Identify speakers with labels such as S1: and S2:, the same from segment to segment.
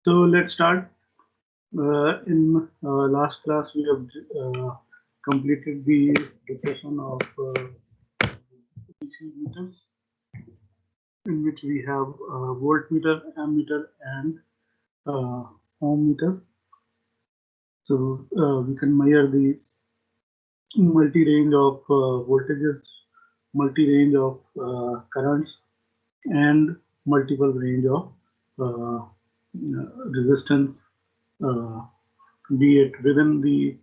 S1: So let's start. In last class, we have completed the discussion of DC meters, in which we have voltmeter, ammeter, and ohm meter. So we can measure the multi-range of voltages, multi-range of currents, and multiple range of resistance, be it within the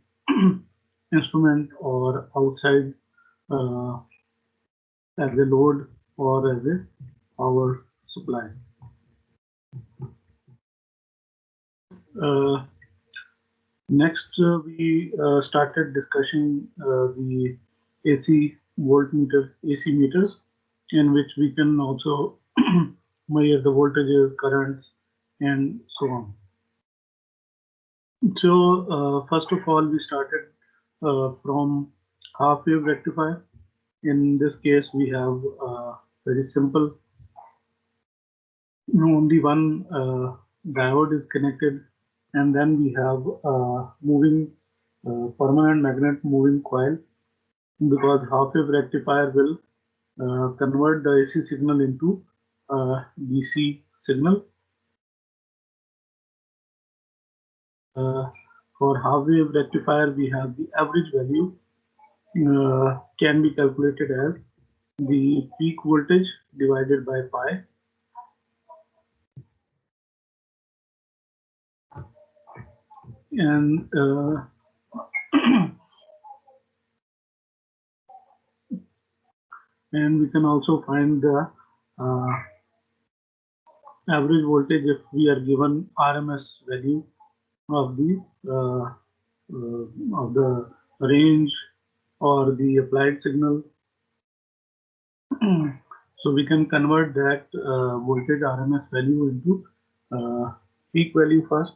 S1: instrument or outside as a load or as a power supply. Next, we started discussing the AC voltmeter, AC meters, in which we can also measure the voltages, currents, and so on. So, first of all, we started from half wave rectifier. In this case, we have very simple. Only one diode is connected, and then we have moving permanent magnet moving coil, because half wave rectifier will convert the AC signal into DC signal. For half wave rectifier, we have the average value can be calculated as the peak voltage divided by pi. And and we can also find the average voltage if we are given RMS value of the range or the applied signal. So we can convert that voltage RMS value into peak value first,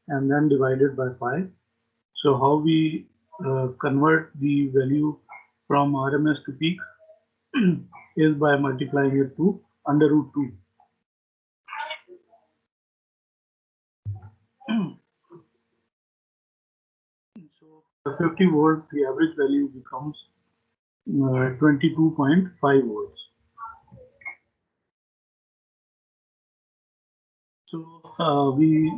S1: and then divided by pi. So how we convert the value from RMS to peak is by multiplying it to under root 2. So 50 volts, the average value becomes 22.5 volts. So we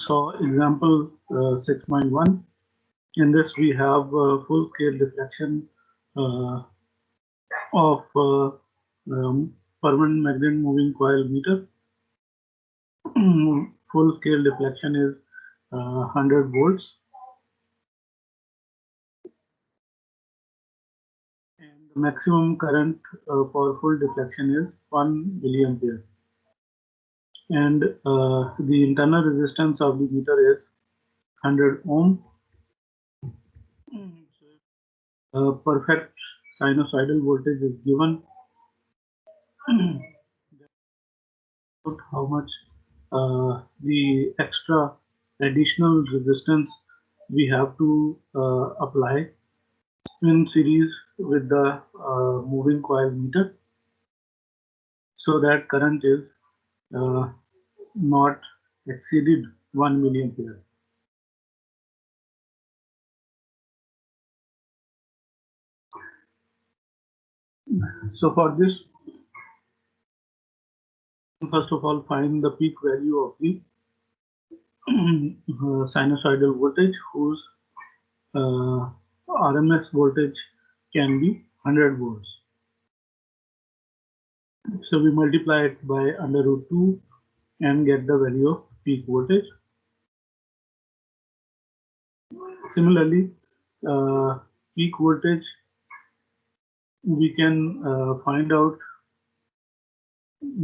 S1: saw example 6.1. In this, we have full scale deflection of permanent magnet moving coil meter. Full scale deflection is 100 volts, and the maximum current for full deflection is 1 milliampere. And the internal resistance of the meter is 100 ohm. Perfect sinusoidal voltage is given. How much the extra additional resistance we have to apply in series with the moving coil meter, so that current is not exceeded 1 milliampere. So for this, first of all, find the peak value of the sinusoidal voltage, whose RMS voltage can be 100 volts. So we multiply it by under root 2 and get the value of peak voltage. Similarly, peak voltage we can find out,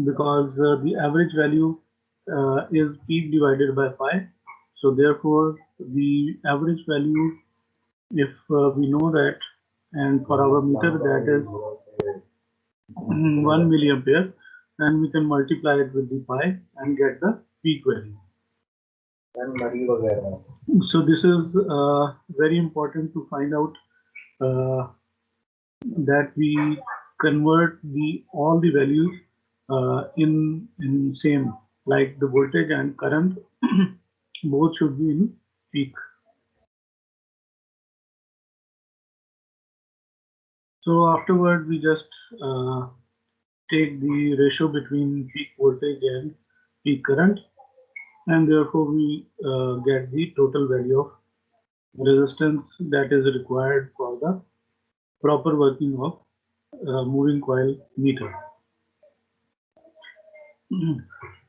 S1: because the average value is peak divided by pi. So therefore, the average value, if we know that, and for our meter that is 1 milliampere, then we can multiply it with the pi and get the peak value. So this is very important to find out that we convert all the values in same, like the voltage and current both should be in peak. So afterward we just take the ratio between peak voltage and peak current, and therefore we get the total value of resistance that is required for the proper working of moving coil meter.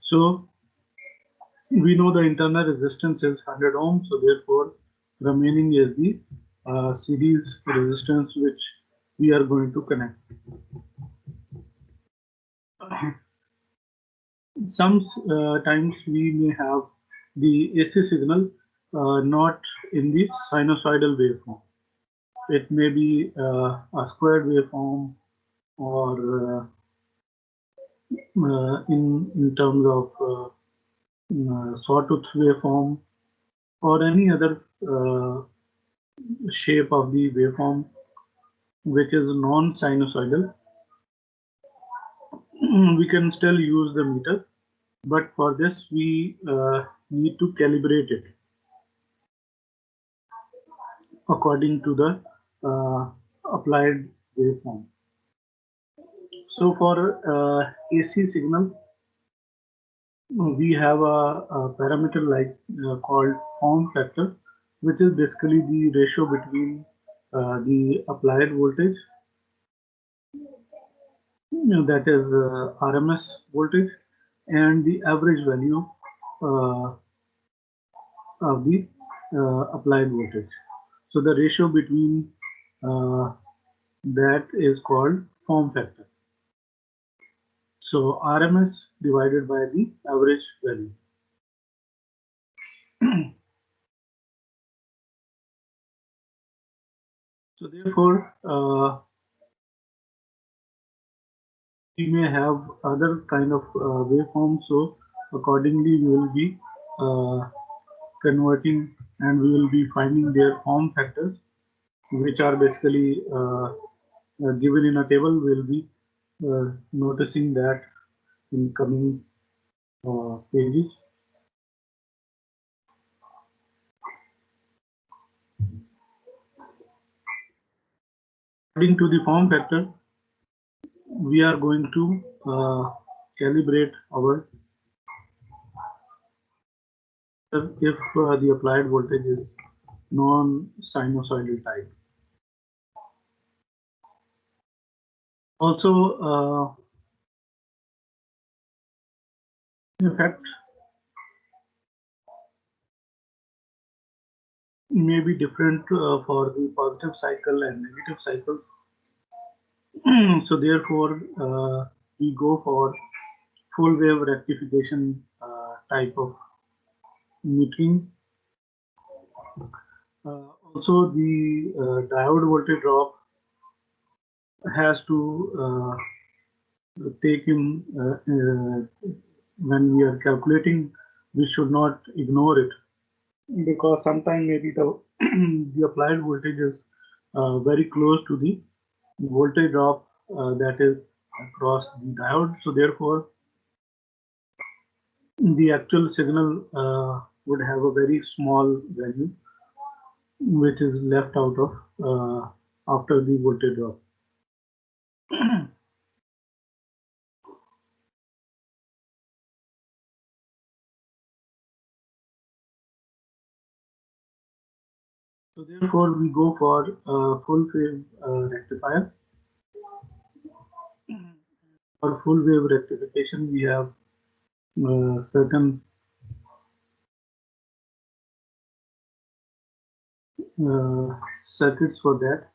S1: So we know the internal resistance is 100 ohms, so therefore remaining is the series resistance which we are going to connect. Sometimes we may have the AC signal not in the sinusoidal waveform. It may be a squared waveform, or in terms of sawtooth waveform, or any other shape of the waveform which is non-sinusoidal. We can still use the meter, but for this we need to calibrate it according to the applied waveform. So for AC signal, we have a parameter like called form factor, which is basically the ratio between the applied voltage, that is RMS voltage, and the average value of the applied voltage. So the ratio between that is called form factor. So RMS divided by the average value. So therefore, we may have other kind of waveforms. So accordingly, we will be converting, and we will be finding their form factors, which are basically given in a table. We will be noticing that in coming pages. According to the form factor, we are going to calibrate our if the applied voltage is non-sinusoidal type. Also, in fact, may be different for the positive cycle and negative cycle. So therefore, we go for full wave rectification type of metering. Also, the diode voltage drop has to take in when we are calculating. We should not ignore it, because sometimes maybe the the applied voltage is very close to the voltage drop that is across the diode. So therefore, the actual signal would have a very small value, which is left out of after the voltage drop. So therefore, we go for full wave rectifier. For full wave rectification, we have certain circuits for that.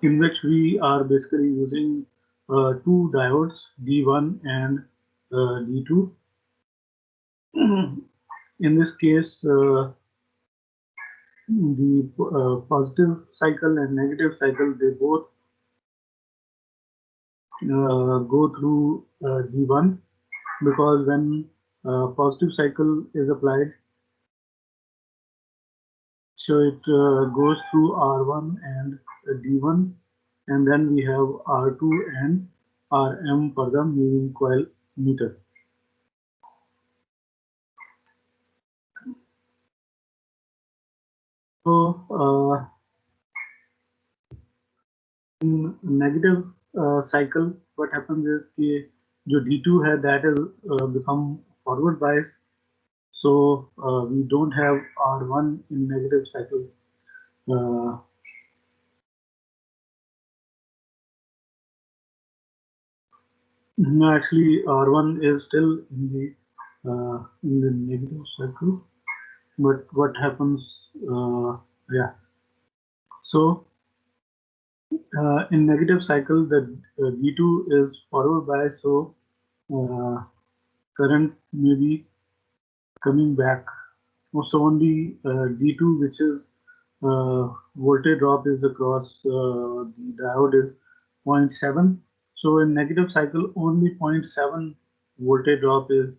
S1: In which we are basically using two diodes, D1 and D2. In this case, the positive cycle and negative cycle, they both go through D1, because when positive cycle is applied, So it goes through R1 and D1, and then we have R2 and RM for the moving coil meter. So in negative cycle, what happens is कि जो D2 है that is become forward bias. So we don't have R1 in negative cycle. No, actually R1 is still in the negative cycle. But what happens? Yeah. So in negative cycle, the D2 is forward bias, so current may be coming back. So only D2, which is voltage drop is across the diode is 0.7. So in negative cycle, only 0.7 voltage drop is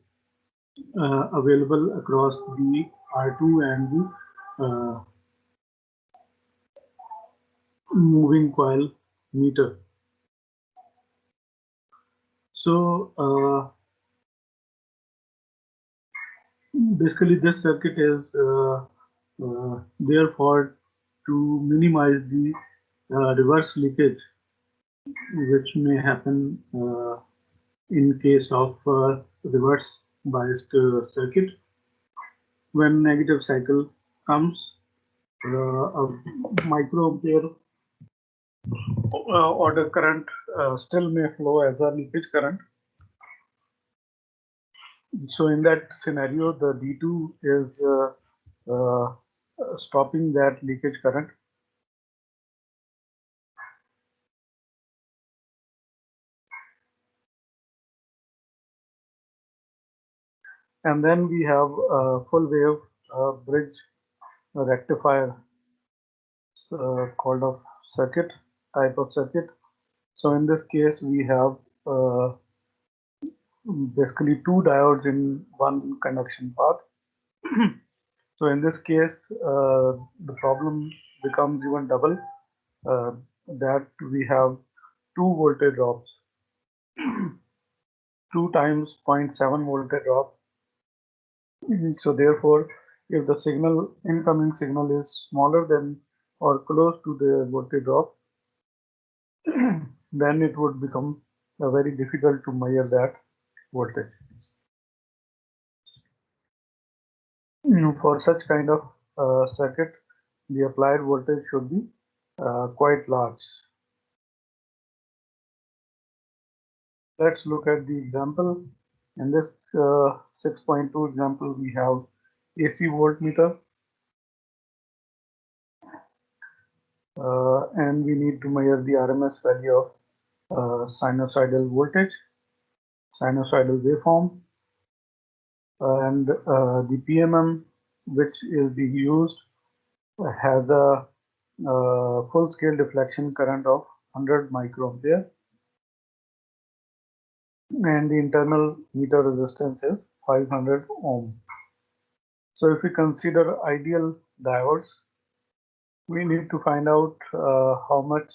S1: available across the R2 and the moving coil meter. So basically, this circuit is therefore to minimize the reverse leakage, which may happen in case of reverse biased circuit. When negative cycle comes, a microampere order current still may flow as a leakage current. So in that scenario, the D2 is stopping that leakage current. And then we have a full wave bridge rectifier called a circuit, type of circuit. So in this case, we have basically two diodes in one conduction path. So in this case, the problem becomes even double, that we have two voltage drops, 2 times 0.7 voltage drop. So therefore, if the signal, incoming signal is smaller than or close to the voltage drop, then it would become very difficult to measure that voltage. For such kind of circuit, the applied voltage should be quite large. Let's look at the example. In this 6.2 example, we have AC voltmeter, and we need to measure the RMS value of sinusoidal voltage, sinusoidal waveform, and the PMM which is being used has a full scale deflection current of 100 microampere, and the internal meter resistance is 500 ohm. So if we consider ideal diodes, we need to find out how much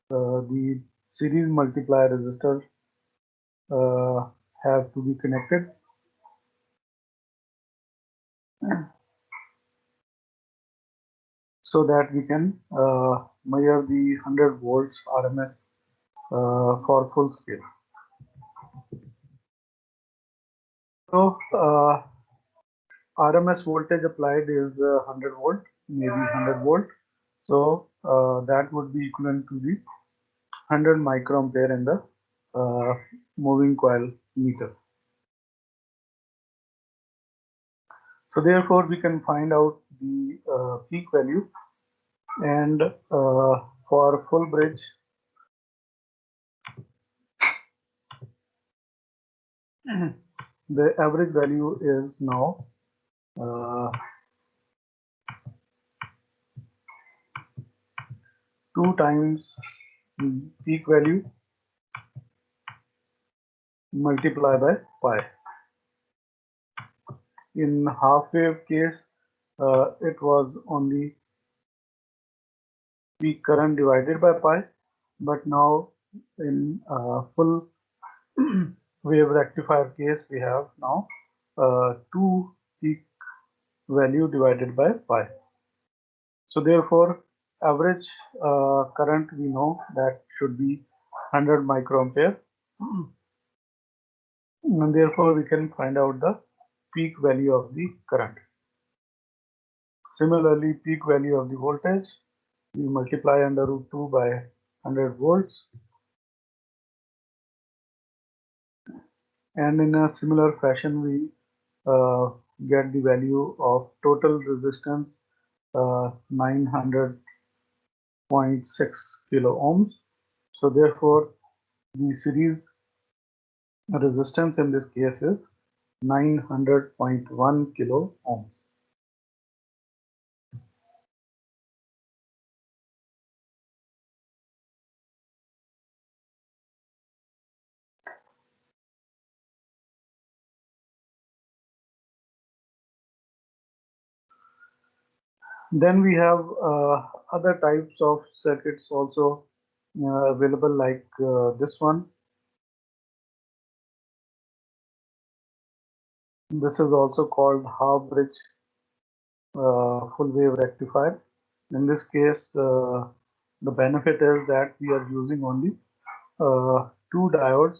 S1: the series multiplier resistors have to be connected. So that we can measure the 100 volts RMS for full scale. So RMS voltage applied is 100 volt, maybe 100 volt. So that would be equivalent to the 100 microampere in the moving coil meter. So therefore, we can find out the peak value, and for full bridge, the average value is now 2 times peak value multiplied by pi. In half wave case, it was only peak current divided by pi, but now in full wave rectifier case, we have now 2 peak value divided by pi. So therefore, average current we know that should be 100 microampere, and therefore we can find out the peak value of the current. Similarly, peak value of the voltage, we multiply under root 2 by 100 volts, and in a similar fashion we get the value of total resistance 900.6 kilo ohms. So therefore, the series resistance in this case is 900.1 kilo ohms. Then we have other types of circuits also available, like this one. This is also called half bridge full wave rectifier. In this case, the benefit is that we are using only 2 diodes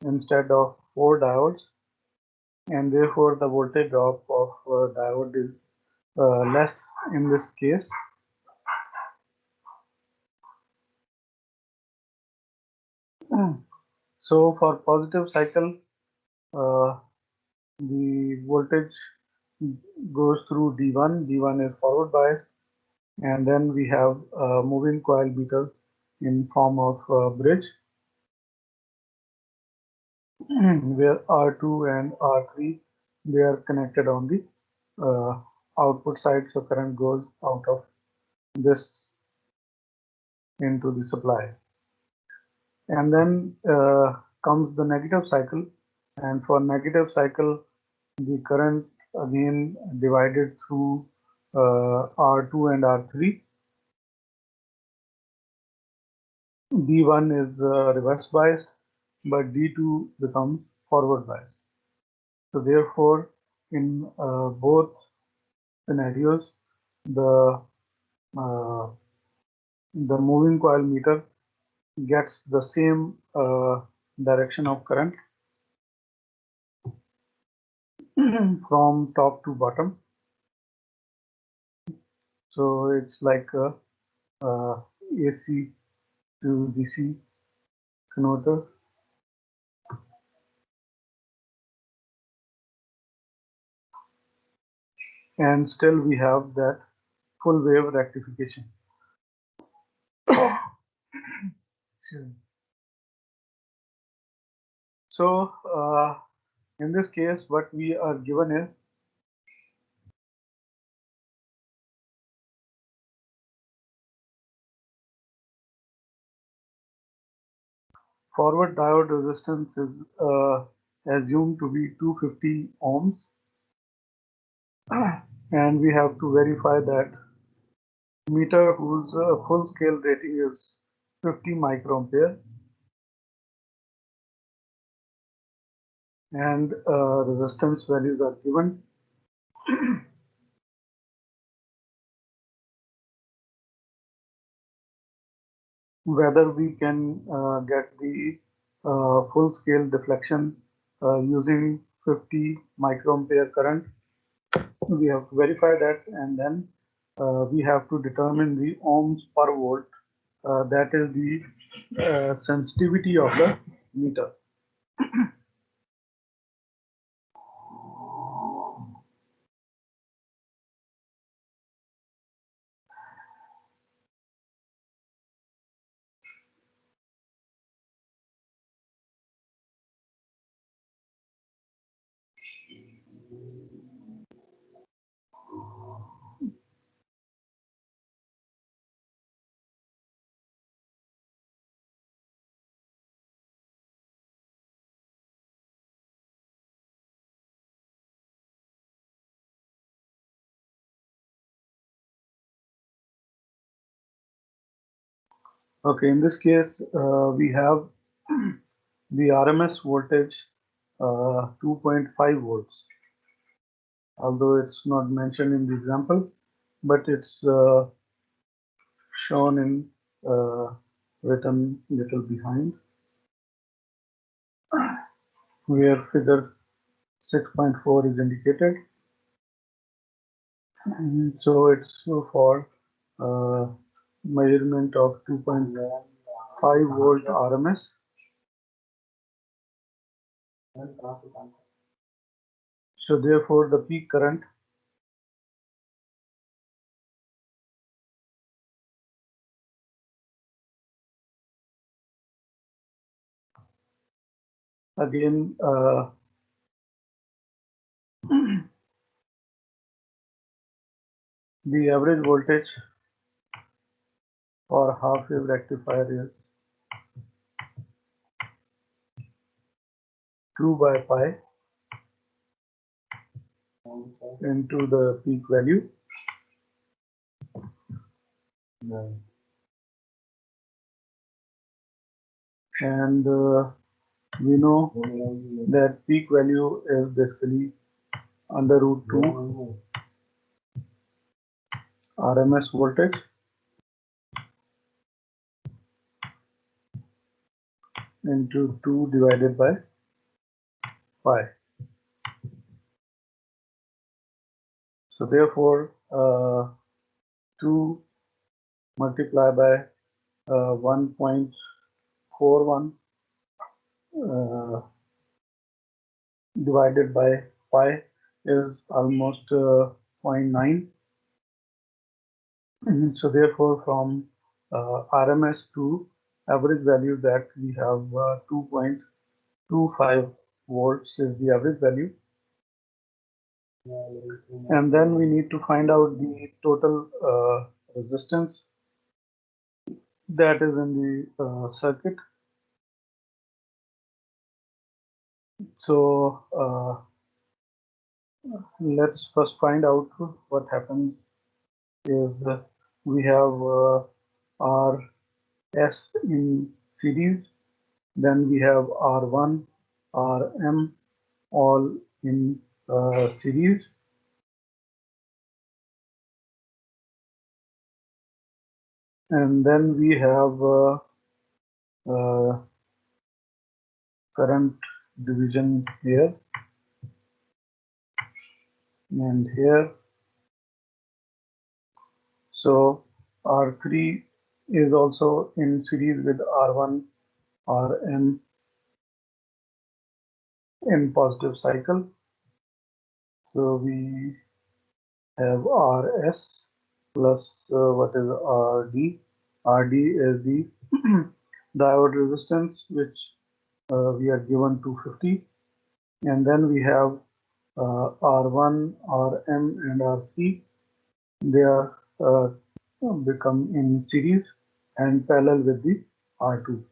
S1: instead of 4 diodes, and therefore the voltage drop of diode is less in this case. So for positive cycle, the voltage goes through D1. D1 is forward bias, and then we have a moving coil meter in form of bridge, where R2 and R3, they are connected on the output side, so current goes out of this into the supply. And then comes the negative cycle, and for negative cycle the current again divided through R2 and R3. D1 is reverse biased, but D2 becomes forward biased. So therefore, in both scenarios, the uh, the moving coil meter gets the same direction of current from top to bottom. So it's like a AC to DC converter. And still we have that full wave rectification. So in this case, what we are given is forward diode resistance is assumed to be 250 ohms, and we have to verify that meter whose full scale rating is 50 microampere, and resistance values are given. Whether we can get the full scale deflection using 50 microampere current, we have to verify that, and then we have to determine the ohms per volt, that is the sensitivity of the meter. Okay, in this case, we have the RMS voltage 2.5 volts, although it's not mentioned in the example, but it's shown in written little behind, where figure 6.4 is indicated. So it's for measurement of 2.5 volt RMS. So therefore the peak current again the average voltage for half wave rectifier is 2 by pi into the peak value. And we know that peak value is basically under root 2 RMS voltage into 2 divided by pi. So therefore 2 multiplied by 1.41 divided by pi is almost 0.9. So therefore from RMS to average value, that we have 2.25 volts is the average value. And then we need to find out the total resistance that is in the circuit. So let's first find out what happens is we have RS in series, then we have R1, Rm all in series, and then we have current division here and here. So R3 is also in series with R1, Rm in positive cycle. So we have Rs plus what is Rd. Rd is the diode resistance, which we are given 250, and then we have R1, Rm, and R3. They are become in series and parallel with the R2.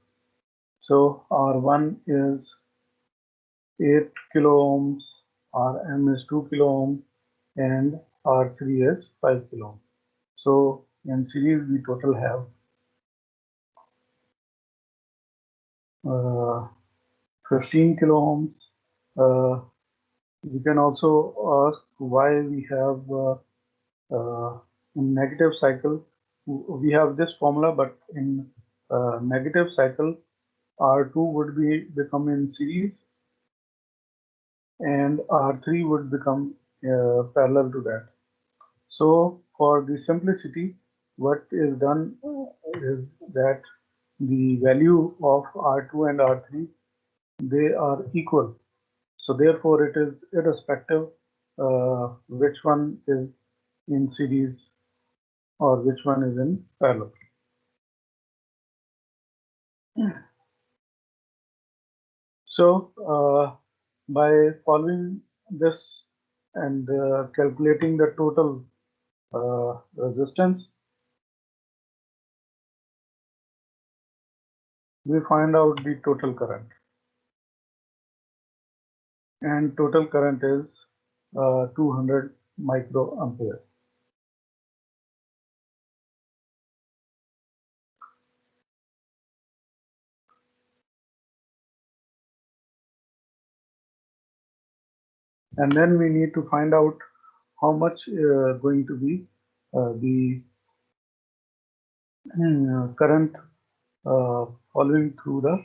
S1: So R1 is 8 kilo ohms, Rm is 2 kilo ohms, and R3 is 5 kilo ohms. So in series we total have 15 kilo ohms. We can also ask why we have in negative cycle we have this formula, but in negative cycle R2 would be become in series and R3 would become parallel to that. So for the simplicity, what is done is that the value of R2 and R3, they are equal. So therefore it is irrespective which one is in series or which one is in parallel. So by following this and calculating the total resistance, we find out the total current. And total current is 200 microampere. And then we need to find out how much going to be the current following through the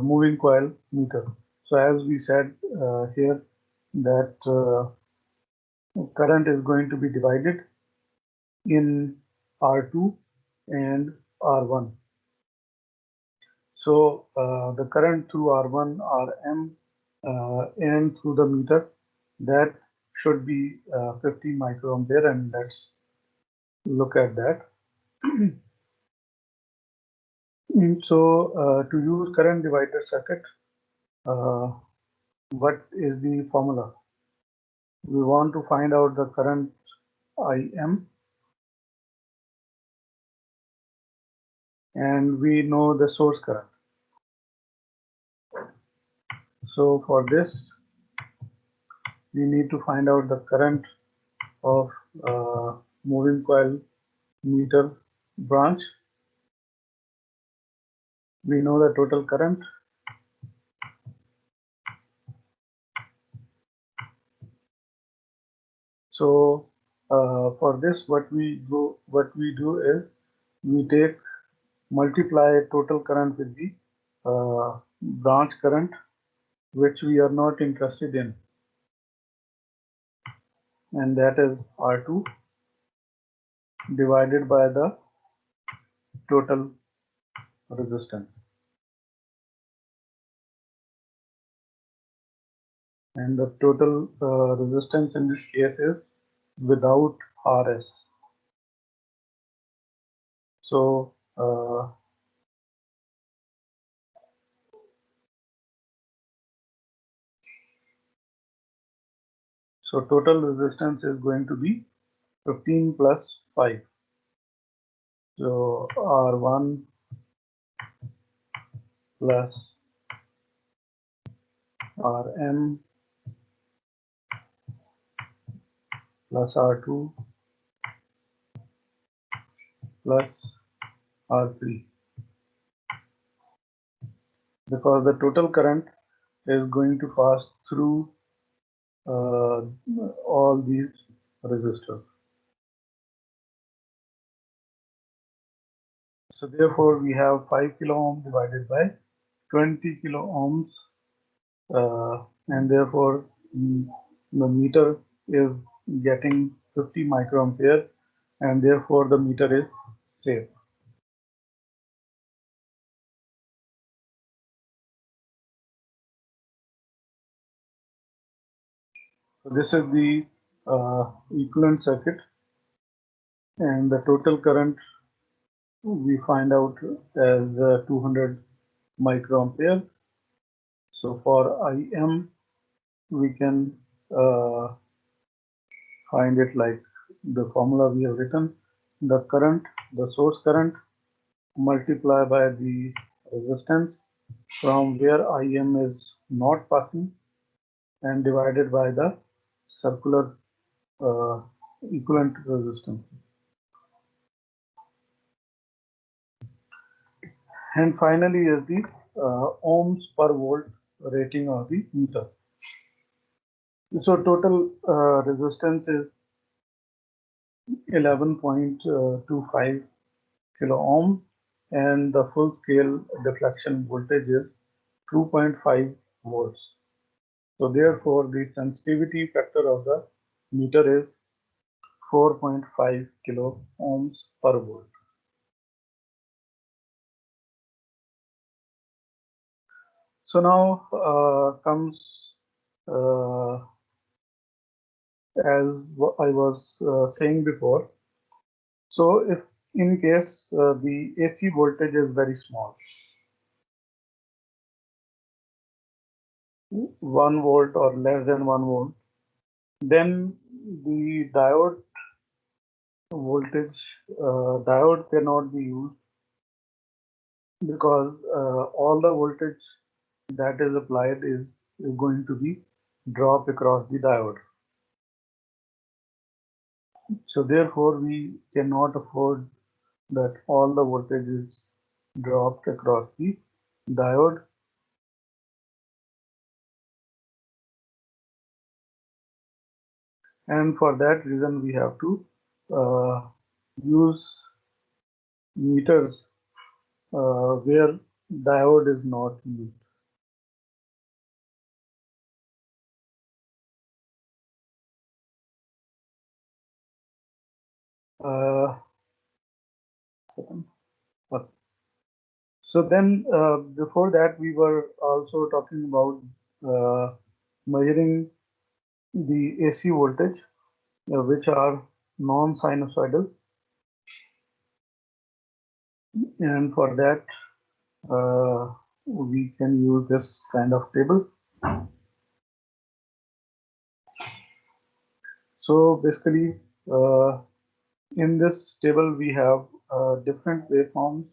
S1: moving coil meter. So as we said here that current is going to be divided in R2 and R1. So the current through R1, Rm, and through the meter, that should be 50 microampere, and let's look at that. So to use current divider circuit, uh, what is the formula? We want to find out the current Im, and we know the source current. So for this, we need to find out the current of moving coil meter branch. We know the total current. So for this, what we do is we take multiply total current with the branch current, which we are not interested in, and that is R2 divided by the total resistance. And the total resistance in this case is without RS. So total resistance is going to be 15 plus 5. So R1 plus Rm plus R2 plus R3, because the total current is going to pass through all these resistors. So therefore we have 5 kilo ohm divided by 20 kilo ohms, and therefore the meter is getting 50 microampere, and therefore the meter is safe. So this is the equivalent circuit, and the total current we find out as 200 microampere. So for Im, we can uh, find it like the formula we have written: the current, the source current, multiplied by the resistance from where Im is not passing, and divided by the circular uh, equivalent resistance. And finally is the ohms per volt rating of the meter. So total resistance is 11.25 kilo ohm, and the full scale deflection voltage is 2.5 volts. So therefore the sensitivity factor of the meter is 4.5 kilo ohms per volt. So now comes uh, as I was saying before. So if in case the AC voltage is very small, 1 volt or less than 1 volt, then the voltage diode cannot be used, because all the voltage that is applied is going to be dropped across the diode. So therefore we cannot afford that all the voltage is dropped across the diode. and for that reason we have to use meters where diode is not used. Uh, so then before that we were also talking about measuring the AC voltage, which are non-sinusoidal, and for that we can use this kind of table. So basically, in this table we have different waveforms: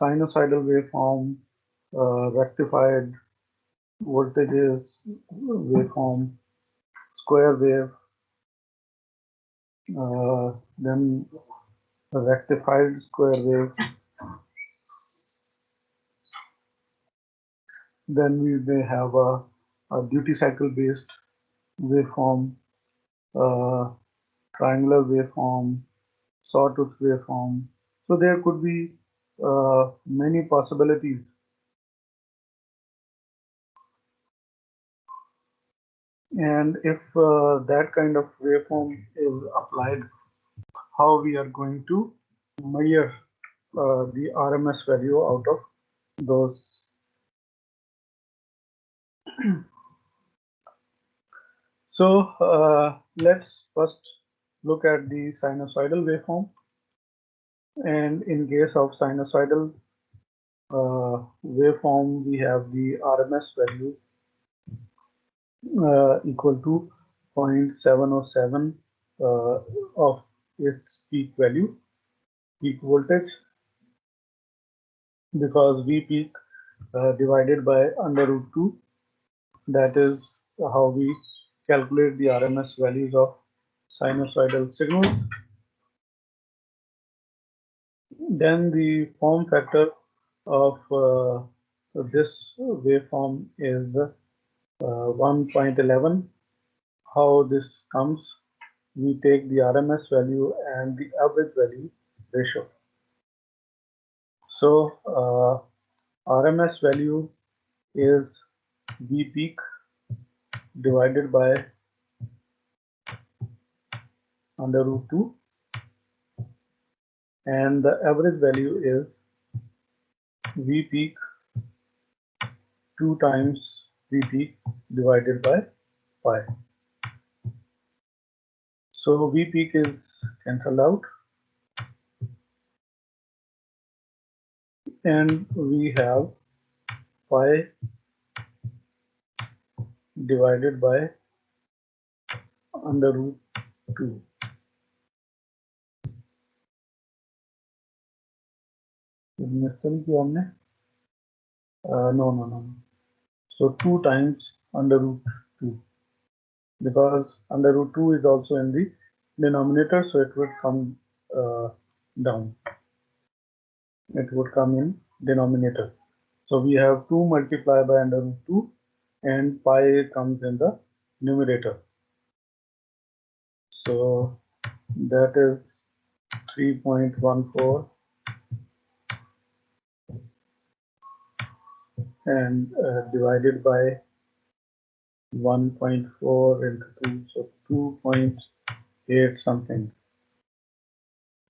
S1: sinusoidal waveform, rectified voltages waveform, square wave, then rectified square wave. Then we may have a duty cycle based waveform, uh, triangular waveform, sawtooth waveform. So there could be many possibilities. And if that kind of waveform is applied, how we are going to measure the RMS value out of those. So let's first look at the sinusoidal waveform. And in case of sinusoidal waveform, we have the RMS value equal to 0.707 of its peak value, peak voltage, because V peak divided by under root 2. That is how we calculate the RMS values of sinusoidal signals. Then the form factor of this waveform is 1.11. How this comes? We take the RMS value and the average value ratio. So RMS value is V peak divided by under root 2, and the average value is V peak 2 times V peak divided by pi. So V peak is cancelled out, and we have pi divided by under root 2. मिस्त्री किया हमने no. So 2 times under root 2, because under root 2 is also in the denominator, so it would come down. It would come in denominator. So we have 2 multiplied by under root 2, and pi comes in the numerator. So that is 3.14 and divided by 1.4 into 2, so 2.8 something.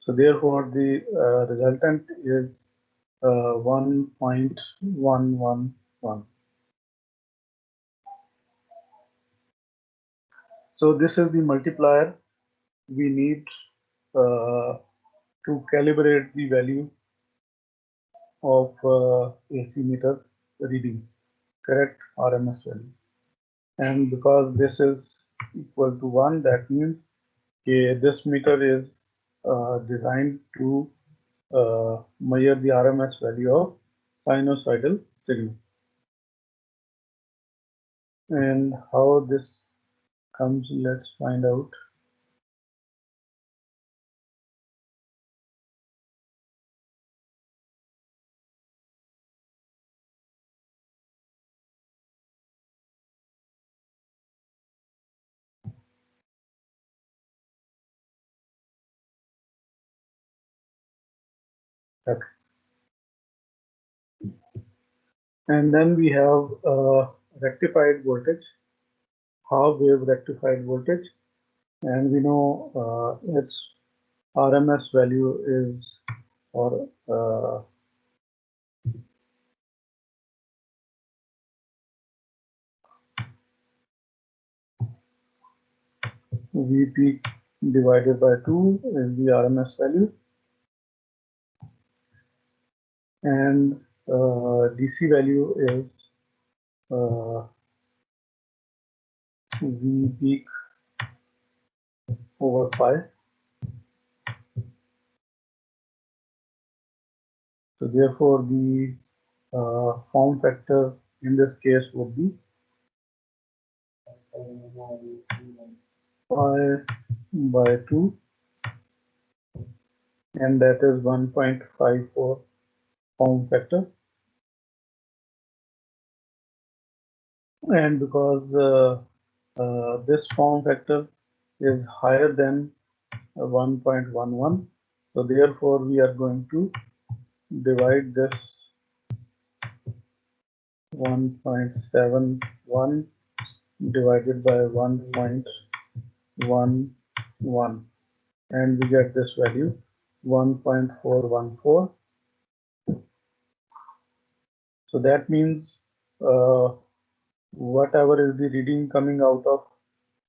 S1: So therefore the resultant is 1.111. So this is the multiplier we need to calibrate the value of AC meter reading, correct RMS value. And because this is equal to 1, that means this meter is designed to measure the RMS value of sinusoidal signal. And how this comes, let's find out. Okay. And then we have rectified voltage, half wave rectified voltage, and we know its RMS value is, or V peak divided by 2 is the RMS value, and DC value is V peak over pi. So therefore the form factor in this case would be pi by 2, and that is 1.54 form factor. And because this form factor is higher than 1.11, so therefore we are going to divide this 1.71 divided by 1.11, and we get this value 1.414. So that means whatever is the reading coming out of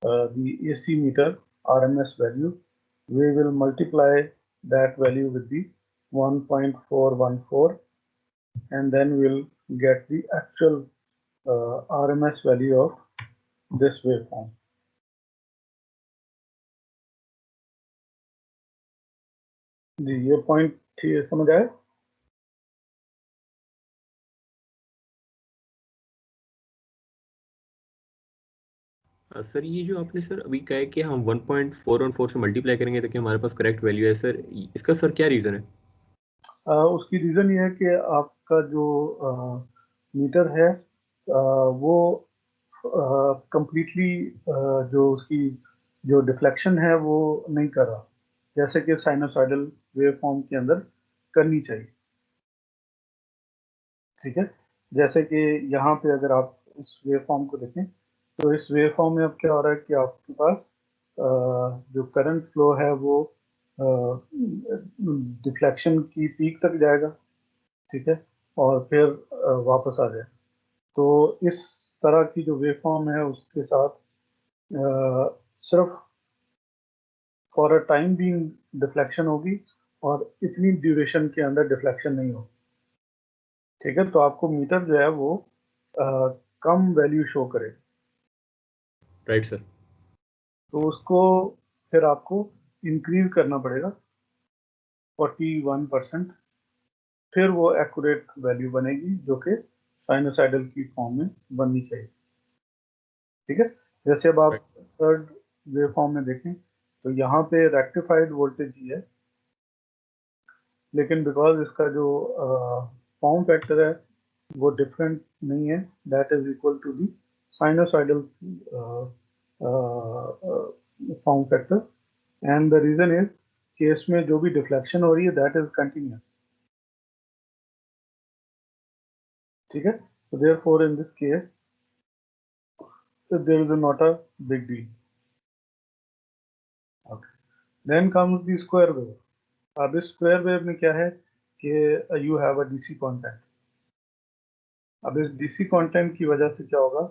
S1: the AC meter RMS value, we will multiply that value with the 1.414, and then we'll get the actual RMS value of this waveform. जी ये point समझ आए?
S2: Sir ये जो आपने sir अभी कहा है कि हम 1.414 से मल्टीप्लाई करेंगे ताकि हमारे पास करेक्ट वैल्यू है, सर इसका सर क्या रीज़न है?
S1: उसकी रीज़न ये है कि आपका जो मीटर है वो कंप्लीटली जो उसकी जो डिफ्लेक्शन है वो नहीं कर रहा, जैसे कि साइनोसॉइडल वेवफॉर्म के अंदर करनी चाहिए। ठीक है, जैसे कि यहाँ पे अगर आप इस वेवफॉर्म को देखें तो इस वेवफॉर्म में अब क्या हो रहा है कि आपके पास जो करंट फ्लो है वो डिफ्लेक्शन की पीक तक जाएगा, ठीक है, और फिर वापस आ जाए। तो इस तरह की जो वेवफॉर्म है उसके साथ सिर्फ for a time being deflection होगी और इतनी ड्यूरेशन के अंदर डिफ्लेक्शन नहीं होगी। ठीक है, तो आपको मीटर जो है वो कम वैल्यू शो करे।
S2: Right sir.
S1: तो उसको फिर आपको इंक्रीज करना पड़ेगा 41%, फिर वो एक्यूरेट वैल्यू बनेगी जो कि साइनोसाइडल की फॉर्म में बननी चाहिए। ठीक है, जैसे अब आप थर्ड वेव फॉर्म में देखें तो यहाँ पे रेक्टिफाइड वोल्टेज ही है, लेकिन बिकॉज इसका जो फॉर्म फैक्टर है वो डिफरेंट नहीं है, that is equal to the sinusoidal form factor, and the reason is कि इसमें जो भी डिफ्लेक्शन हो रही है दैट इज कंटिन्यूस। ठीक है, so therefore in this case there is not a big deal. Okay, then comes the square wave. अब इस स्क्वायर वेव में क्या है कि you have a DC content. अब इस डीसी कंटेंट की वजह से क्या होगा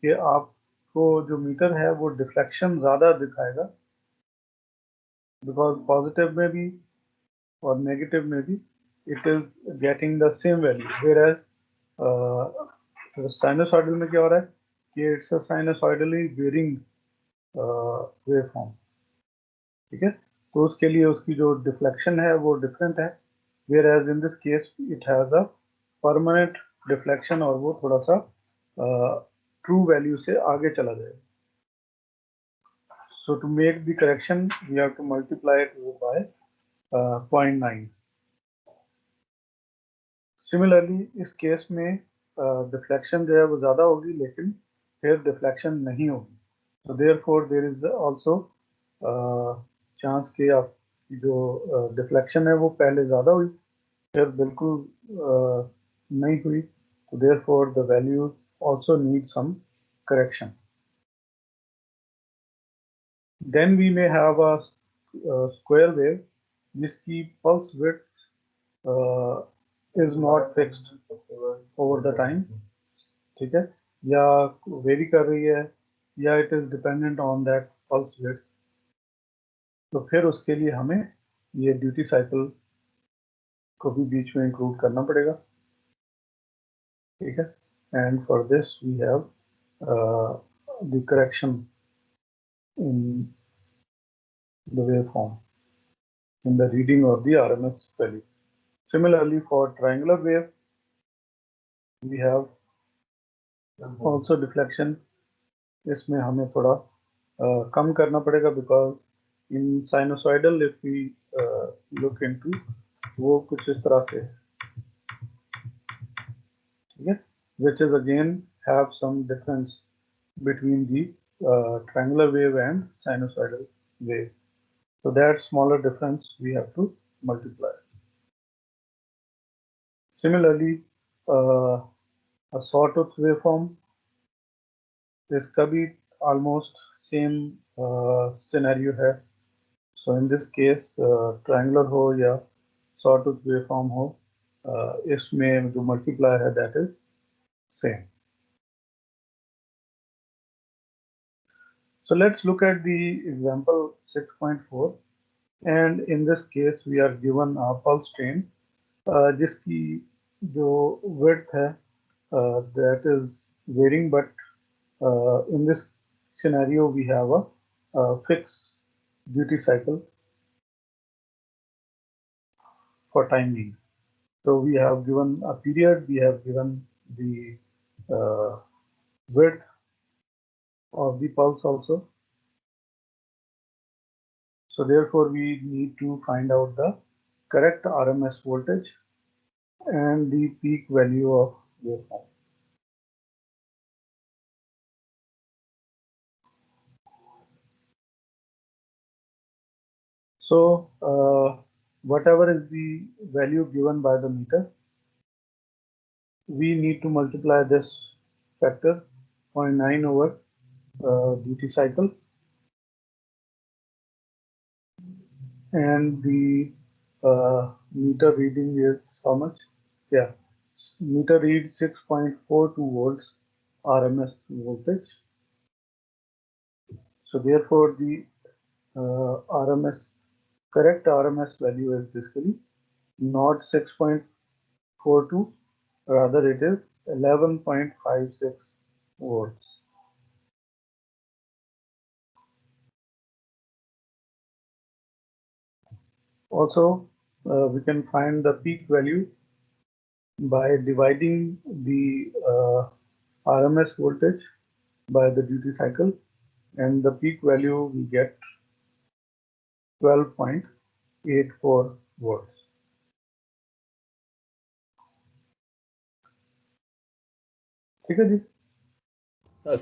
S1: कि आपको जो मीटर है वो डिफ्लेक्शन ज़्यादा दिखाएगा, बिकॉज पॉजिटिव में भी और नेगेटिव में भी it is getting the same value, whereas sinusoidal में क्या हो रहा है कि it's a sinusoidally varying waveform. ठीक है, तो उसके लिए उसकी जो डिफ्लेक्शन है वो डिफरेंट है, whereas in this case it has a permanent deflection और वो थोड़ा सा ट्रू वैल्यू से आगे चला जाएगा। So to make the correction we have to multiply it by 0.9। Similarly इस केस में डिफ्लेक्शन जो है वो ज़्यादा होगी लेकिन फिर डिफ्लेक्शन नहीं होगी, so therefore there is also chance कि आप जो डिफ्लेक्शन है वो पहले ज़्यादा हुई फिर बिल्कुल नहीं हुई, तो therefore the value also need some correction. Then we may have a square wave जिसकी pulse width is not fixed over the time, ठीक है, या वेरी कर रही है, या it is dependent on that pulse width. तो फिर उसके लिए हमें ये ड्यूटी साइकिल को भी बीच में इंक्लूड करना पड़ेगा, ठीक है. And for this we have the correction in the waveform in the reading of the RMS value. Similarly, for triangular wave, we have also deflection. इसमें हमें थोड़ा कम करना पड़ेगा, because in sinusoidal if we look into, वो कुछ इस तरह से, ठीक है, which is again have some difference between the triangular wave and sinusoidal wave. So that smaller difference we have to multiply. Similarly, a sawtooth waveform, इसका भी almost same scenario है. So in this case, triangular हो या sawtooth waveform हो, इसमें जो multiplier है that is same. So let's look at the example 6.4, and in this case we are given a pulse train जिसकी जो width है that is varying, but in this scenario we have a fixed duty cycle for time being. So we have given a period, we have given the width of the pulse also. So therefore we need to find out the correct RMS voltage and the peak value of waveform. So whatever is the value given by the meter, we need to multiply this factor 0.9 over duty cycle, and the meter reading is how much? Yeah, meter reads 6.42 volts RMS voltage. So therefore the correct RMS value is basically not 6.42, rather it is 11.56 volts. Also, we can find the peak value by dividing the RMS voltage by the duty cycle, and the peak value we get 12.84 volts. ठीक है जी.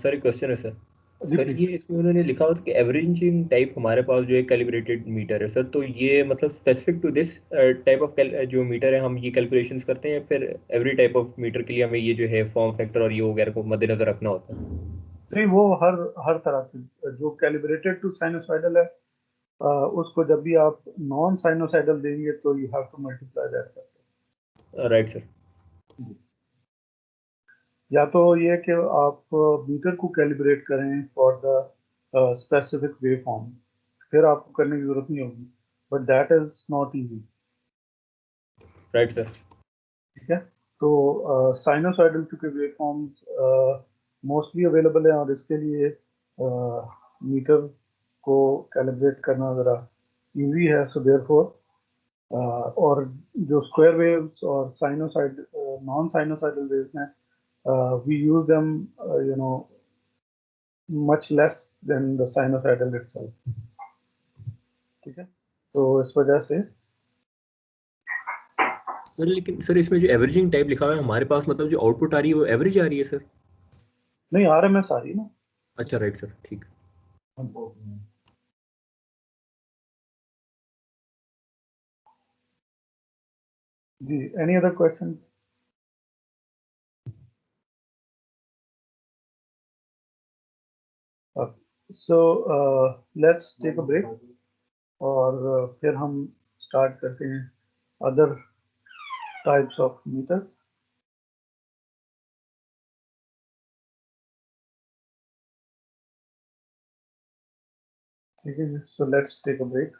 S2: Sir question है sir.
S1: जी,
S2: sir
S1: please.
S2: ये इसमें उन्होंने लिखा हुआ था कि एवरेजिंग टाइप हमारे पास जो है कैलिब्रेटेड मीटर है सर, तो ये मतलब specific to this type of जो मीटर है हम ये कैलकुलेशंस करते हैं, या फिर एवरी टाइप ऑफ मीटर के लिए हमें ये जो है फॉर्म फैक्टर और ये वगैरह को मद्देनजर रखना होता है?
S1: नहीं, वो हर तरह से जो कैलिब्रेटेड टू साइनोसाइडल है, उसको जब भी आप नॉन साइनोसाइडल देंगे तो you have to multiply that.
S2: Right sir.
S1: या तो ये कि आप मीटर को कैलिब्रेट करें for the specific wave form, फिर आपको करने की जरूरत नहीं होगी, but that is not easy.
S2: Right sir.
S1: ठीक है. तो साइनोसाइडल चूंकि वेव फॉर्म्स मोस्टली अवेलेबल है, और इसके लिए मीटर को कैलिब्रेट करना ज़रा इजी है. सो देयरफॉर और जो स्क्वायर वेव्स और साइनोसाइड नॉन साइनोसाइडल वेव्स हैं, we use them much less than the sinusoidal itself. ठीक है. तो इस वजह से
S2: सर लेकिन सर इसमें जो एवरेजिंग टाइप लिखा हुआ है हमारे पास, मतलब जो आउटपुट आ रही है वो एवरेज आ रही है सर?
S1: नहीं, RMS आ रही है ना.
S2: अच्छा राइट सर, ठीक.
S1: जी, any other question? So let's take a break और फिर हम start करते हैं other types of meters. ठीक है, so let's take a break.